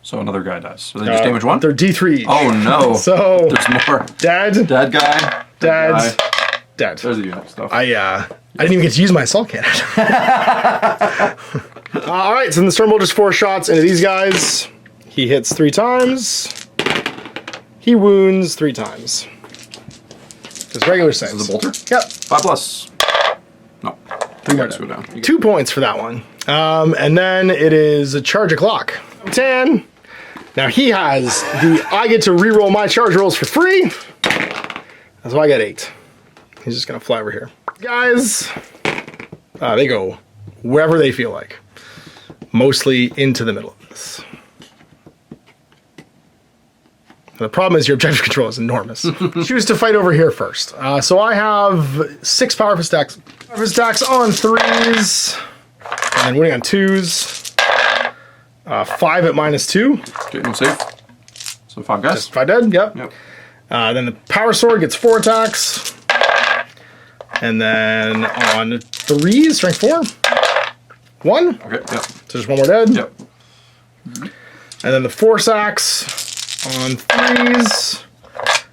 So another guy dies. So they just damage 1? They're D3. Oh no. So there's more. Dead. Dead guy. Dead. Dead. There's the unit stuff. I didn't even get to use my assault cannon. All right, so then the Stormbolt just 4 shots into these guys. He hits 3 times. He wounds 3 times. Just regular saves. This is a bolter? Yep. 5+. No. 3 more Go down. 2 points for that one. And then it is a charge o'clock. 10. Now he has I get to reroll my charge rolls for free. So I got 8. He's just gonna fly over here. Guys, they go wherever they feel like. Mostly into the middle of this. The problem is your objective control is enormous. Choose to fight over here first. So I have 6 powerful stacks. Powerful stacks on 3s. And then winning on 2s. 5 at -2. Okay, no save. So 5 guys. Just 5 dead, yep. Yep. Then the power sword gets 4 attacks. And then on 3s, strength 4. 1. Okay, yep. So just 1 more dead. Yep. And then the force axe on 3s.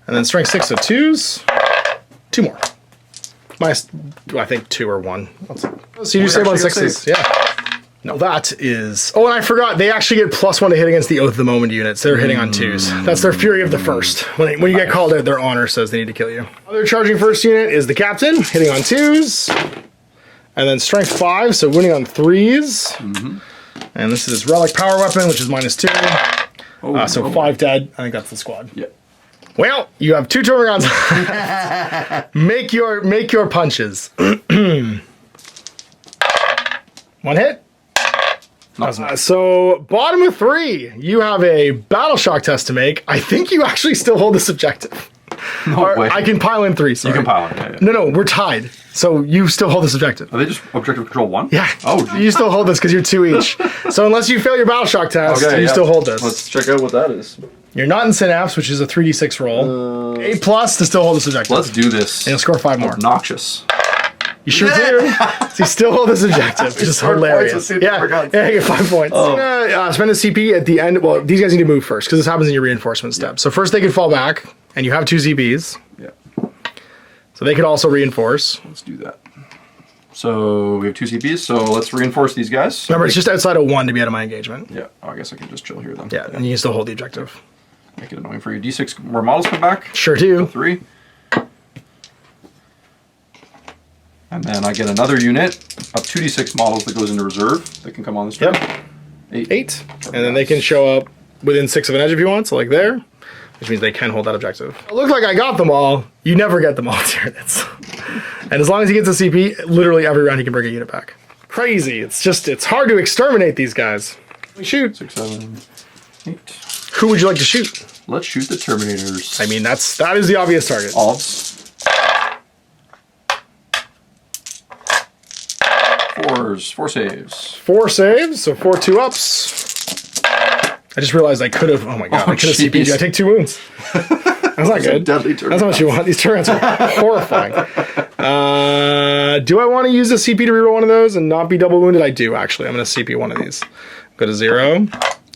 And then strength 6 to 2s. 2 more. Minus, I think 2 or 1. So you do save on 6s. Yeah. No, that is... Oh, and I forgot. They actually get +1 to hit against the Oath of the Moment units. They're hitting on 2s. That's their Fury of the First. When you get called out, their honor says they need to kill you. Other charging first unit is the Captain, hitting on 2s. And then strength 5, so winning on 3s. And this is his Relic Power Weapon, which is -2. So 5 dead. I think that's the squad. Yep. Well, you have 2 Termagants. Make your punches. 1 hit. So bottom of 3, you have a battle shock test to make. I think you actually still hold this objective. No way. I can pile in 3. Sorry. You can pile in. Yeah. No, we're tied. So you still hold this objective. Are they just objective control 1? Yeah. Oh, geez. You still hold this because you're 2 each. So unless you fail your battle shock test, you still hold this. Let's check out what that is. You're not in Synapse, which is a 3d6 roll. 8+ to still hold this objective. Let's do this. And you'll score 5 more. Obnoxious. You sure do. So you still hold this objective, which is hilarious. Yeah, you get 5 points. Spend a CP at the end. Well, these guys need to move first because this happens in your reinforcement step. So first they can fall back, and you have 2 CPs. Yeah. So they could also reinforce. Let's do that. So we have 2 CPs, so let's reinforce these guys. Remember, it's just outside of 1 to be out of my engagement. Yeah, I guess I can just chill here then. Yeah, and you can still hold the objective. Make it annoying for you. D6 more models come back. Sure do. 3. And then I get another unit of 2d6 models that goes into reserve that can come on this turn. Yep. 8. And then they can show up within 6 of an edge if you want, so like there. Which means they can hold that objective. It looks like I got them all. You never get them all units. And as long as he gets a CP, literally every round he can bring a unit back. Crazy. It's hard to exterminate these guys. We shoot. 6, 7, 8. Who would you like to shoot? Let's shoot the Terminators. I mean, that is the obvious target. Alts. 4s, 4 saves. 4 saves, so 4 2-ups. I just realized I could have. Oh my god! I could have CP'd you. I take 2 wounds. That's not good. Deadly turn. That's not what you want. These turns are horrifying. Do I want to use a CP to reroll one of those and not be double wounded? I do actually. I'm going to CP one of these. Go to 0.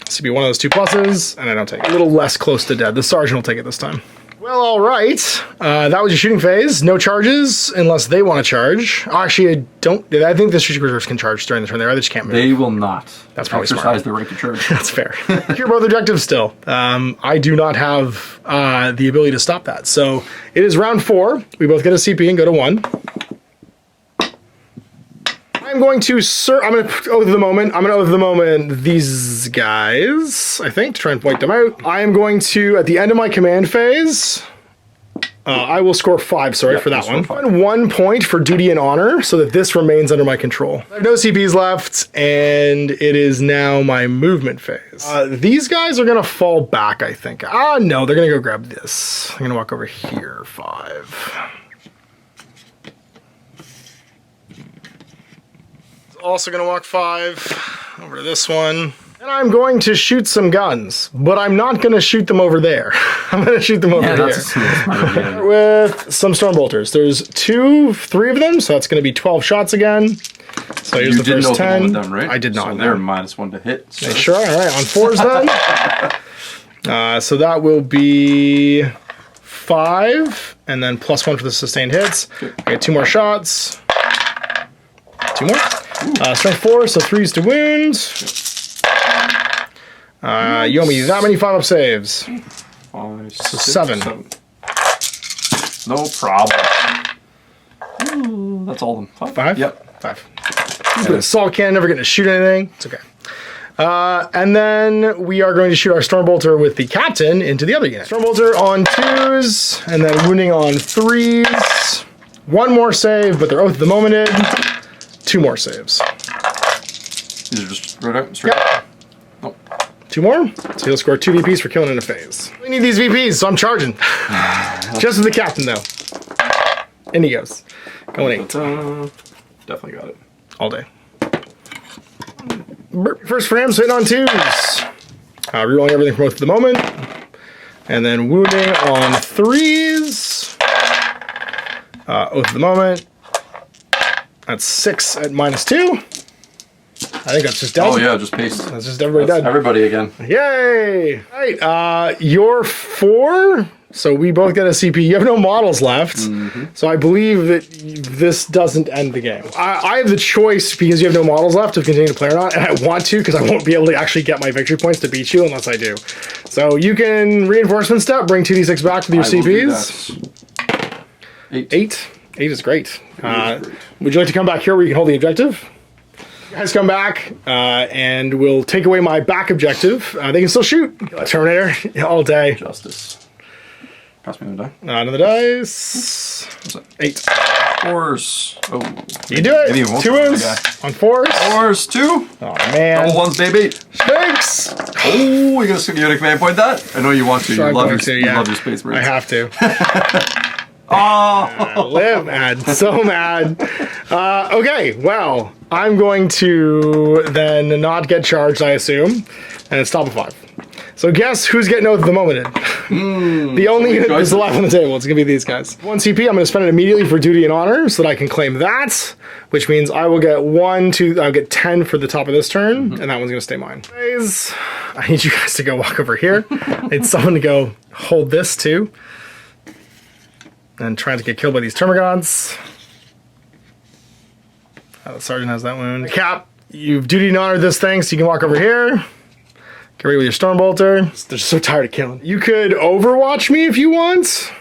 CP one of those 2 pluses, and I don't take it. A little less close to dead. The sergeant will take it this time. Well, all right. That was your shooting phase. No charges unless they want to charge. Actually, I don't. I think the strategic reserves can charge during the turn. They just can't move. They will not. That's probably exercise smart. the right to charge. That's fair. You're both objectives still. I do not have the ability to stop that. So it is round 4. We both get a CP and go to 1. I'm going to I'm going to oath of the moment. I'm going to oath of the moment these guys, I think, to try and wipe them out. I am going to, at the end of my command phase, I will score 5, for that one. 1 point for duty and honor, so that this remains under my control. I have no CPs left, and it is now my movement phase. These guys are going to fall back, I think. No, they're going to go grab this. I'm going to walk over here, 5. Also going to walk 5 over to this one. And I'm going to shoot some guns, but I'm not going to shoot them over there. I'm going to shoot them over here. Start with some Stormbolters. There's 3 of them, so that's going to be 12 shots again. So here's the first 10. With them, right? I did not. So they're -1 to hit. So. Sure, all right, on 4s then. So that will be 5, and then +1 for the sustained hits. I get 2 more shots. 2 more. Strength 4, so 3s to wound. You owe me that many 5-up saves. 5, So 6, 7. 7. No problem. Ooh, that's all of them. 5? Yep. 5. An assault cannon, never getting to shoot anything. It's okay. And then we are going to shoot our Stormbolter with the captain into the other unit. Stormbolter on 2s, and then wounding on 3s. 1 more save, but they're Oath of the Momented. 2 more saves. These are just straight up? Nope. 2 more, so he'll score 2 VPs for killing in a phase. We need these VPs, so I'm charging. Just with the captain, though. In he goes. Going 8. Definitely got it. All day. First for him, so hitting on 2s. Rerolling everything from Oath of the Moment. And then wounding on 3s. Oath of the Moment. That's 6 at -2. I think that's just dead. Oh yeah, just paste. That's just everybody dead. Everybody again. Yay! All right, you're 4, so we both get a CP. You have no models left, so I believe that this doesn't end the game. I have the choice, because you have no models left, to continue to play or not, and I want to, because I won't be able to actually get my victory points to beat you unless I do. So you can reinforcement step, bring 2d6 back with your CPs. 8. 8. 8 is great. Would you like to come back here where you can hold the objective? You guys come back, and we'll take away my back objective. They can still shoot. Terminator, all day. Justice. Pass me another die. Another dice. What's that? 8. 4s. Oh. You can do it. Maybe one 2 wounds on 4s. 4s, 2. Oh, man. Double 1s, baby. Thanks. Oh, you're gonna command point that? I know you want to. You Sure, love I'm going to, yeah. you love your space marines. I have to. Oh, Live mad. So mad. Okay, well, I'm going to then not get charged, I assume. And it's top of 5. So guess who's getting Oath of the Momented? The only unit that's alive on the table. It's going to be these guys. 1 CP, I'm going to spend it immediately for duty and honor so that I can claim that, which means I will get 1, 2, I'll get 10 for the top of this turn, and that one's going to stay mine. Guys, I need you guys to go walk over here. I need someone to go hold this too. And trying to get killed by these Termagants. The sergeant has that wound. Cap, you've duty and honor this thing, so you can walk over here. Get ready with your Stormbolter. They're so tired of killing. You could Overwatch me if you want.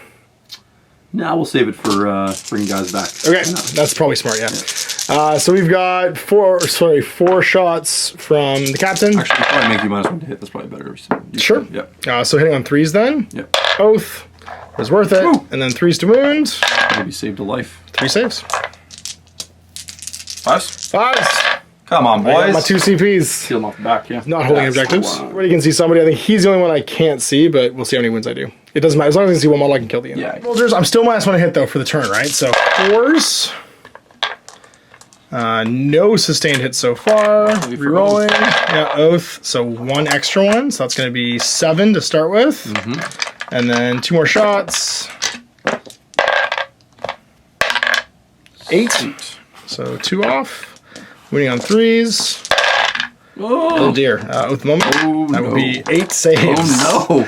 Nah, we'll save it for bringing guys back. Okay, that's probably smart, yeah. So we've got 4 shots from the captain. Actually, probably make you -1 to hit. That's probably better. Sure. Yep. So hitting on 3s then. Yep. Oath was worth it. Woo. And then 3s to wound. Maybe saved a life. 3 saves. 5s? 5s. Come on, I got boys. my 2 CPs. Seal them off the back, yeah. Not holding objectives. Everybody can see somebody. I think he's the only one I can't see, but we'll see how many wins I do. It doesn't matter. As long as I can see one model, I can kill the unit. Yeah. Soldiers, I'm still -1 to hit, though, for the turn, right? So 4s. No sustained hits so far. Rerolling. Yeah, Oath. So 1 extra one. So that's going to be 7 to start with. And then 2 more shots. 8. So 2 off. Winning on 3s. Oh dear. Oath the Moment. Oh, that would be 8 saves. Oh no.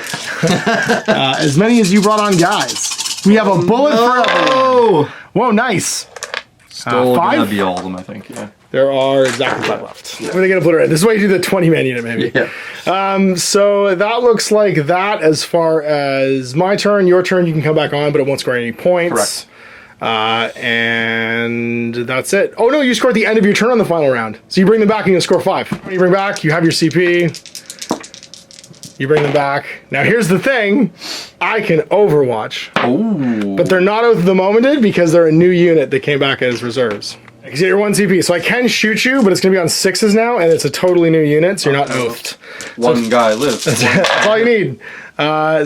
As many as you brought on, guys. We have a bullet for everyone. Whoa, nice. Still 5? gonna be all of them, I think. Yeah. There are exactly 5 left. Yeah. We're gonna obliterate. This is why you do the 20-man unit, maybe. Yeah. So that looks like that as far as my turn. Your turn, you can come back on, but it won't score any points. Correct. And that's it. Oh no, you score at the end of your turn on the final round. So you bring them back and you'll score 5. When you bring back, you have your CP. You bring them back. Now here's the thing. I can Overwatch. Oh. But they're not Oath of the Momented because they're a new unit that came back as reserves. Because you get your 1 CP. So I can shoot you, but it's going to be on 6s now, and it's a totally new unit, so you're not oathed. One guy lives. That's all you need.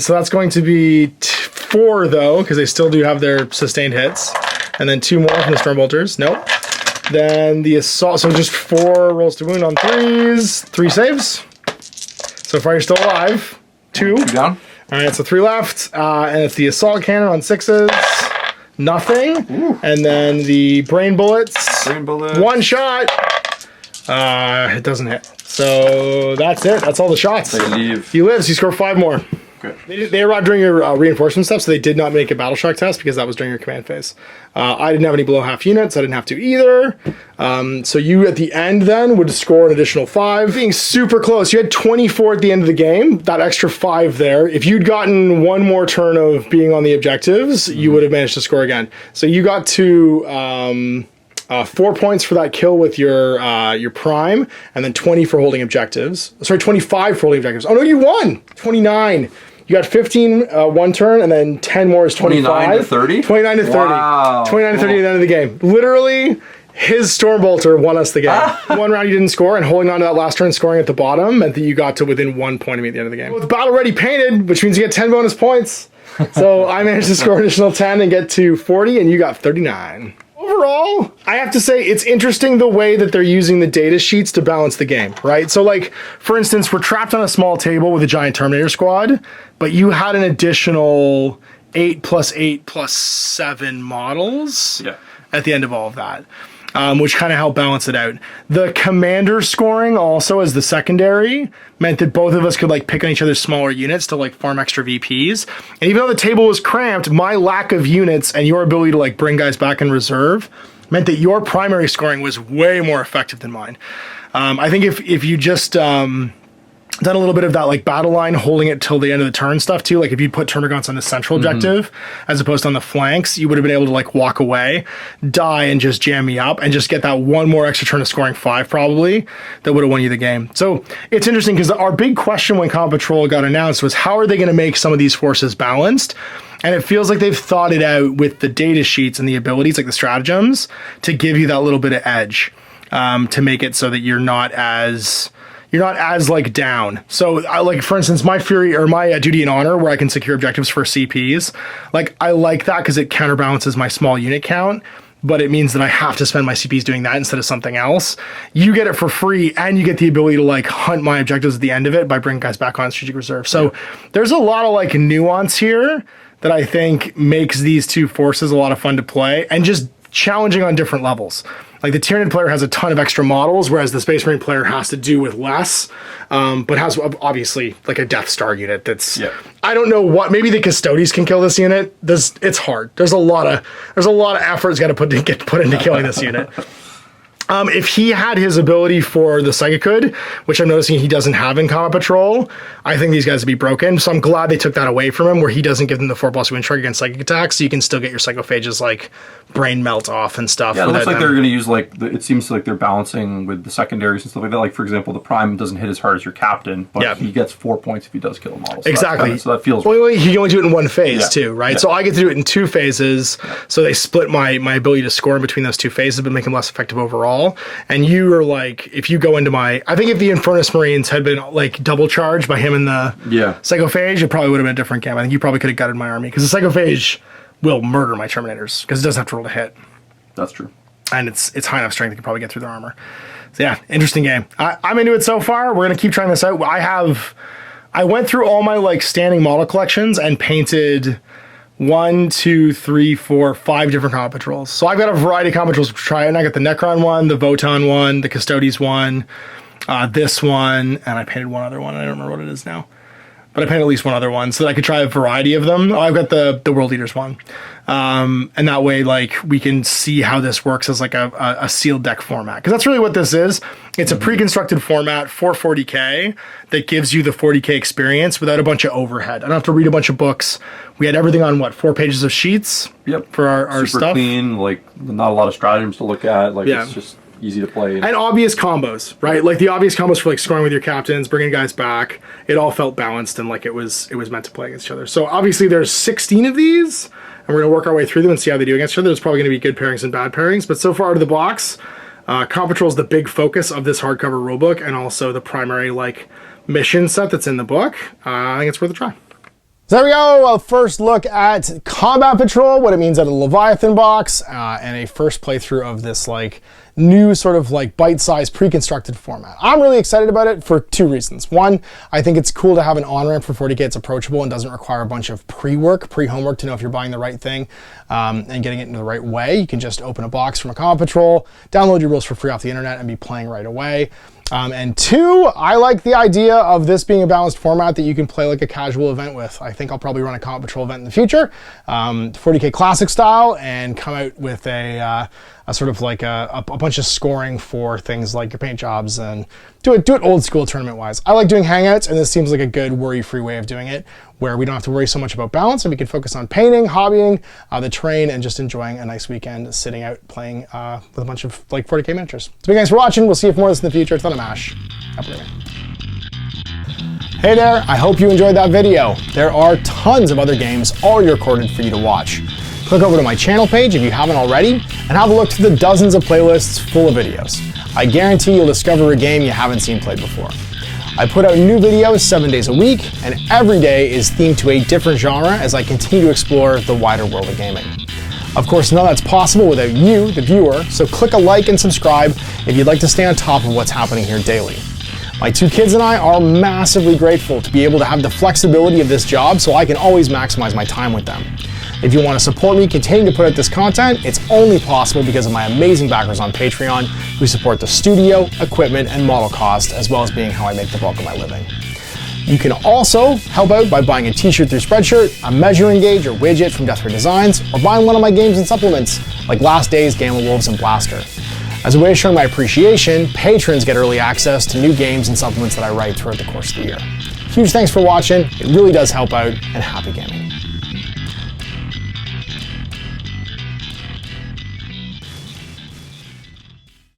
So that's going to be 4, though, because they still do have their sustained hits. And then 2 more from the Stormbolters. Nope. Then the Assault. So just 4 rolls to wound on 3s. 3 saves. So far, you're still alive. 2. 2 down. All right, so 3 left. And it's the Assault Cannon on 6s. Nothing. Ooh. And then the Brain Bullets. Brain bullet. 1 shot. It doesn't hit. So that's it. That's all the shots. They leave. He lives. You score 5 more. Okay. They arrived during your reinforcement step, so they did not make a battle shock test because that was during your command phase. I didn't have any below half units. I didn't have to either. So you at the end then would score an additional 5. Being super close, you had 24 at the end of the game. That extra 5 there. If you'd gotten one more turn of being on the objectives, you would have managed to score again. So you got to 4 points for that kill with your prime, and then 20 for holding objectives. Sorry, 25 for holding objectives. Oh no, you won! 29. You got 15 one turn, and then 10 more is 25. 29 to 30? 29 to 30. Wow. 29 to 30 at the end of the game. Literally, his Stormbolter won us the game. One round you didn't score, and holding on to that last turn, scoring at the bottom, meant that you got to within 1 point of me at the end of the game. With battle ready painted, which means you get 10 bonus points. So I managed to score an additional 10 and get to 40, and you got 39. Overall, I have to say it's interesting the way that they're using the data sheets to balance the game, right? So like, for instance, we're trapped on a small table with a giant Terminator squad, but you had an additional 8 plus 8 plus 7 models at the end of all of that, which kind of helped balance it out. The commander scoring also as the secondary meant that both of us could like pick on each other's smaller units to like farm extra VPs. And even though the table was cramped, my lack of units and your ability to like bring guys back in reserve meant that your primary scoring was way more effective than mine. I think if you just done a little bit of that like battle line, holding it till the end of the turn stuff too. Like if you put Termagants on the central objective as opposed to on the flanks, you would have been able to like walk away, die, and just jam me up and just get that one more extra turn of scoring 5 probably that would have won you the game. So it's interesting because our big question when Combat Patrol got announced was how are they going to make some of these forces balanced? And it feels like they've thought it out with the data sheets and the abilities, like the stratagems, to give you that little bit of edge, to make it so that you're not as like down. So like for instance, my Fury or my Duty and Honor, where I can secure objectives for CPs, like I like that because it counterbalances my small unit count, but it means that I have to spend my CPs doing that instead of something else. You get it for free, and you get the ability to like hunt my objectives at the end of it by bringing guys back on strategic reserve. So there's a lot of like nuance here that I think makes these two forces a lot of fun to play and just challenging on different levels. Like the Tyranid player has a ton of extra models, whereas the Space Marine player has to do with less, but has obviously like a Death Star unit that's, I don't know what, maybe the Custodes can kill this unit. It's hard. There's a lot of effort that's got to get put into killing this unit. If he had his ability for the Psychic Hood, which I'm noticing he doesn't have in Combat Patrol, I think these guys would be broken. So I'm glad they took that away from him, where he doesn't give them the 4+ win strike against psychic attacks, so you can still get your psychophages like brain melt off and stuff. Yeah, it looks like they're going to use like it seems like they're balancing with the secondaries and stuff like that. Like for example, the Prime doesn't hit as hard as your Captain, but he gets 4 points if he does kill a model. So exactly. So that feels. Well, he can only do it in one phase too, right? So I get to do it in 2 phases. So they split my ability to score in between those 2 phases, but make him less effective overall. And you are like, if you go into I think if the Infernus Marines had been like double charged by him in the Psychophage, it probably would have been a different game. I think you probably could have gutted my army, because the Psychophage will murder my Terminators, because it doesn't have to roll to hit. That's true. And it's high enough strength you can probably get through their armor. So yeah, interesting game. I'm into it so far. We're going to keep trying this out. I went through all my like standing model collections and painted 1, 2, 3, 4, 5 different Combat Patrols. So I've got a variety of Combat Patrols to try, and I got the Necron one, the Votan one, the Custodes one, this one, and I painted one other one. I don't remember what it is now, but I painted at least one other one so that I could try a variety of them. Oh, I've got the World Leaders one, and that way, like, we can see how this works as like a sealed deck format, because that's really what this is. It's a pre-constructed format for 40K that gives you the 40K experience without a bunch of overhead. I don't have to read a bunch of books. We had everything on 4 pages of sheets. For our super stuff. Clean, like not a lot of stratagems to look at. Like it's just easy to play. And obvious combos, right? Like the obvious combos for like scoring with your captains, bringing guys back. It all felt balanced and like it was meant to play against each other. So obviously there's 16 of these, and we're gonna work our way through them and see how they do against each other. There's probably gonna be good pairings and bad pairings, but so far out of the box, Combat Patrol is the big focus of this hardcover rulebook, and also the primary like mission set that's in the book. I think it's worth a try. So there we go, a first look at Combat Patrol, what it means out of the Leviathan box, and a first playthrough of this like new sort of like bite-sized pre-constructed format. I'm really excited about it for two reasons. One, I think it's cool to have an on-ramp for 40K. It's approachable and doesn't require a bunch of pre-work, pre-homework to know if you're buying the right thing and getting it in the right way. You can just open a box from a Combat Patrol, download your rules for free off the internet, and be playing right away. And two, I like the idea of this being a balanced format that you can play like a casual event with. I think I'll probably run a Combat Patrol event in the future, 40K classic style, and come out with a sort of like a bunch of scoring for things like your paint jobs and do it old school tournament wise. I like doing hangouts, and this seems like a good worry-free way of doing it, where we don't have to worry so much about balance, and we can focus on painting, hobbying, the terrain, and just enjoying a nice weekend sitting out playing with a bunch of like 40K miniatures. So thanks for watching. We'll see you for more of this in the future. It's on Mash. Happy New Year. Hey there, I hope you enjoyed that video. There are tons of other games already recorded for you to watch. Click over to my channel page if you haven't already, and have a look to the dozens of playlists full of videos. I guarantee you'll discover a game you haven't seen played before. I put out new videos 7 days a week, and every day is themed to a different genre as I continue to explore the wider world of gaming. Of course, none of that's possible without you, the viewer, so click a like and subscribe if you'd like to stay on top of what's happening here daily. My two kids and I are massively grateful to be able to have the flexibility of this job so I can always maximize my time with them. If you want to support me continuing to put out this content, it's only possible because of my amazing backers on Patreon who support the studio, equipment, and model cost, as well as being how I make the bulk of my living. You can also help out by buying a t-shirt through Spreadshirt, a measuring gauge or widget from Death Ray Designs, or buying one of my games and supplements like Last Days, Gamma Wolves, and Blaster. As a way of showing my appreciation, patrons get early access to new games and supplements that I write throughout the course of the year. Huge thanks for watching, it really does help out, and happy gaming.